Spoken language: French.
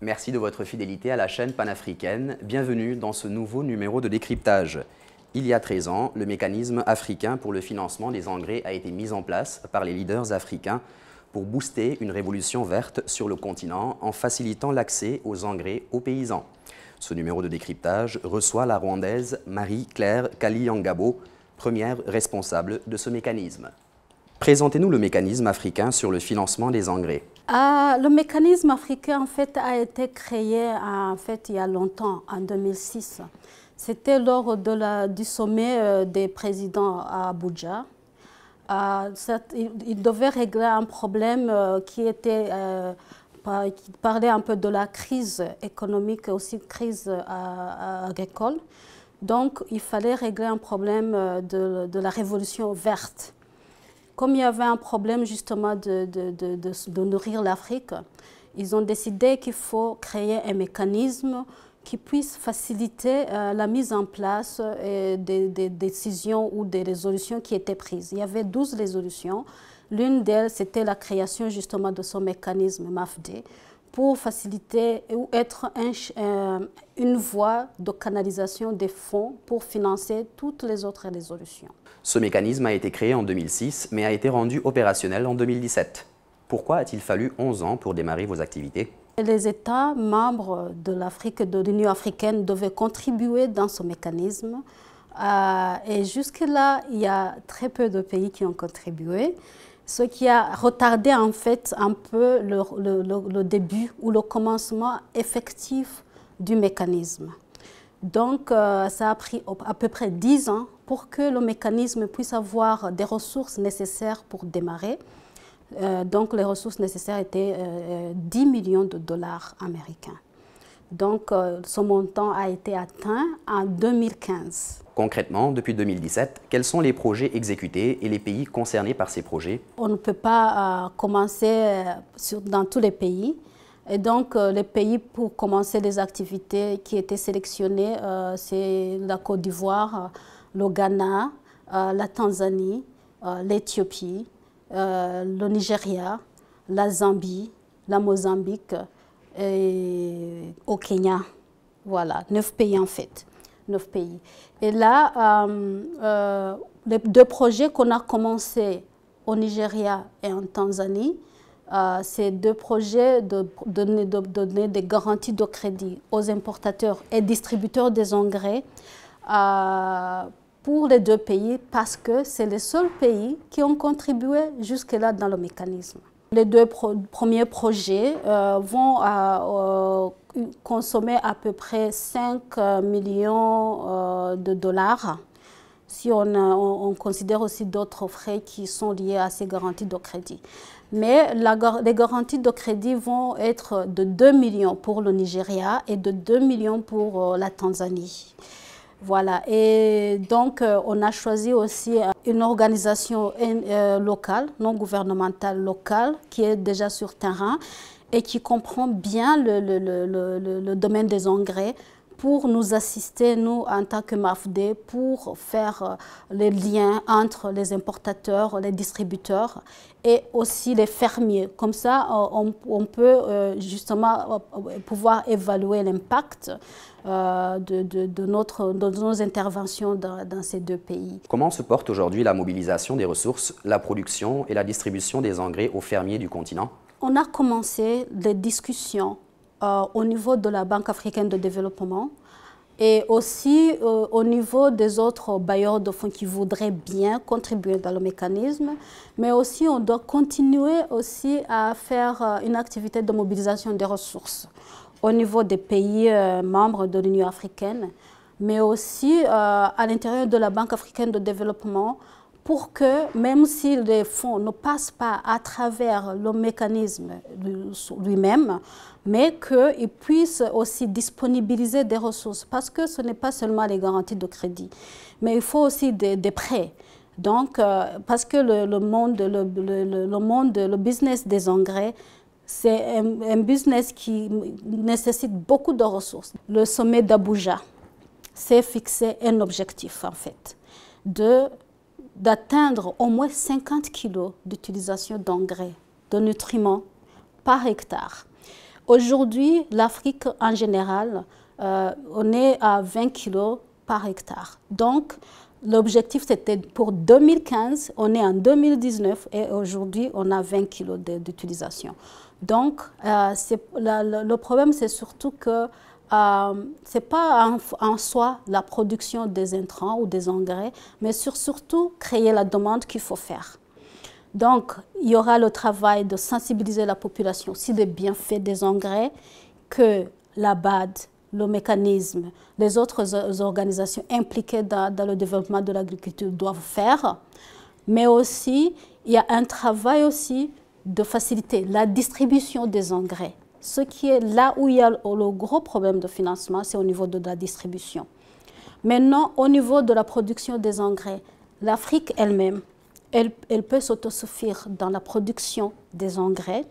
Merci de votre fidélité à la chaîne panafricaine. Bienvenue dans ce nouveau numéro de décryptage. Il y a 13 ans, le mécanisme africain pour le financement des engrais a été mis en place par les leaders africains pour booster une révolution verte sur le continent en facilitant l'accès aux engrais aux paysans. Ce numéro de décryptage reçoit la Rwandaise Marie-Claire Kaliyangabo, première responsable de ce mécanisme. Présentez-nous le mécanisme africain sur le financement des engrais. Le mécanisme africain a été créé il y a longtemps, en 2006. C'était lors du sommet des présidents à Abuja. Il devait régler un problème qui parlait un peu de la crise économique et aussi crise agricole. Donc il fallait régler un problème de la révolution verte. Comme il y avait un problème justement de nourrir l'Afrique, ils ont décidé qu'il faut créer un mécanisme qui puisse faciliter la mise en place des décisions ou des résolutions qui étaient prises. Il y avait 12 résolutions. L'une d'elles, c'était la création justement de ce mécanisme MAFD pour faciliter ou être une voie de canalisation des fonds pour financer toutes les autres résolutions. Ce mécanisme a été créé en 2006, mais a été rendu opérationnel en 2017. Pourquoi a-t-il fallu 11 ans pour démarrer vos activités? Les États membres de l'Afrique, de l'Union africaine, devaient contribuer dans ce mécanisme. Et jusque-là, il y a très peu de pays qui ont contribué, ce qui a retardé en fait un peu le début ou le commencement effectif du mécanisme. Donc, ça a pris à peu près 10 ans pour que le mécanisme puisse avoir des ressources nécessaires pour démarrer. Donc, les ressources nécessaires étaient 10 millions de dollars américains. Donc, ce montant a été atteint en 2015. Concrètement, depuis 2017, quels sont les projets exécutés et les pays concernés par ces projets? On ne peut pas commencer dans tous les pays. Et donc, les pays pour commencer les activités qui étaient sélectionnés, c'est la Côte d'Ivoire, le Ghana, la Tanzanie, l'Éthiopie, le Nigeria, la Zambie, la Mozambique et au Kenya. Voilà, 9 pays en fait. 9 pays. Et là, les 2 projets qu'on a commencés au Nigeria et en Tanzanie, c'est 2 projets de donner des garanties de crédit aux importateurs et distributeurs des engrais pour les 2 pays parce que c'est les seuls pays qui ont contribué jusque-là dans le mécanisme. Les 2 premiers projets vont consommer à peu près 5 millions de dollars si on considère aussi d'autres frais qui sont liés à ces garanties de crédit. Mais les garanties de crédit vont être de 2 millions pour le Nigeria et de 2 millions pour la Tanzanie. Voilà, et donc on a choisi aussi une organisation locale, non gouvernementale locale, qui est déjà sur terrain et qui comprend bien le domaine des engrais pour nous assister, nous, en tant que MAFD, pour faire les liens entre les importateurs, les distributeurs et aussi les fermiers. Comme ça, on peut justement pouvoir évaluer l'impact de nos interventions dans ces 2 pays. Comment se porte aujourd'hui la mobilisation des ressources, la production et la distribution des engrais aux fermiers du continent? On a commencé des discussions au niveau de la Banque africaine de développement et aussi au niveau des autres bailleurs de fonds qui voudraient bien contribuer dans le mécanisme, mais aussi on doit continuer aussi à faire une activité de mobilisation des ressources au niveau des pays membres de l'Union africaine, mais aussi à l'intérieur de la Banque africaine de développement pour que, même si les fonds ne passent pas à travers le mécanisme lui-même, mais qu'ils puissent aussi disponibiliser des ressources. Parce que ce n'est pas seulement les garanties de crédit, mais il faut aussi des prêts. Donc, parce que le business des engrais, c'est un business qui nécessite beaucoup de ressources. Le sommet d'Abuja s'est fixé un objectif, en fait, d'atteindre au moins 50 kilos d'utilisation d'engrais, de nutriments par hectare. Aujourd'hui, l'Afrique en général, on est à 20 kilos par hectare. Donc, l'objectif, c'était pour 2015, on est en 2019 et aujourd'hui, on a 20 kilos d'utilisation. Donc, le problème, c'est surtout que ce n'est pas en soi la production des intrants ou des engrais, mais surtout créer la demande qu'il faut faire. Donc, il y aura le travail de sensibiliser la population sur les bienfaits des engrais que la BAD, le mécanisme, les autres organisations impliquées dans le développement de l'agriculture doivent faire. Mais aussi, il y a un travail aussi de faciliter la distribution des engrais. Ce qui est là où il y a le gros problème de financement, c'est au niveau de la distribution. Maintenant, au niveau de la production des engrais, l'Afrique elle-même, elle peut s'autosuffire dans la production des engrais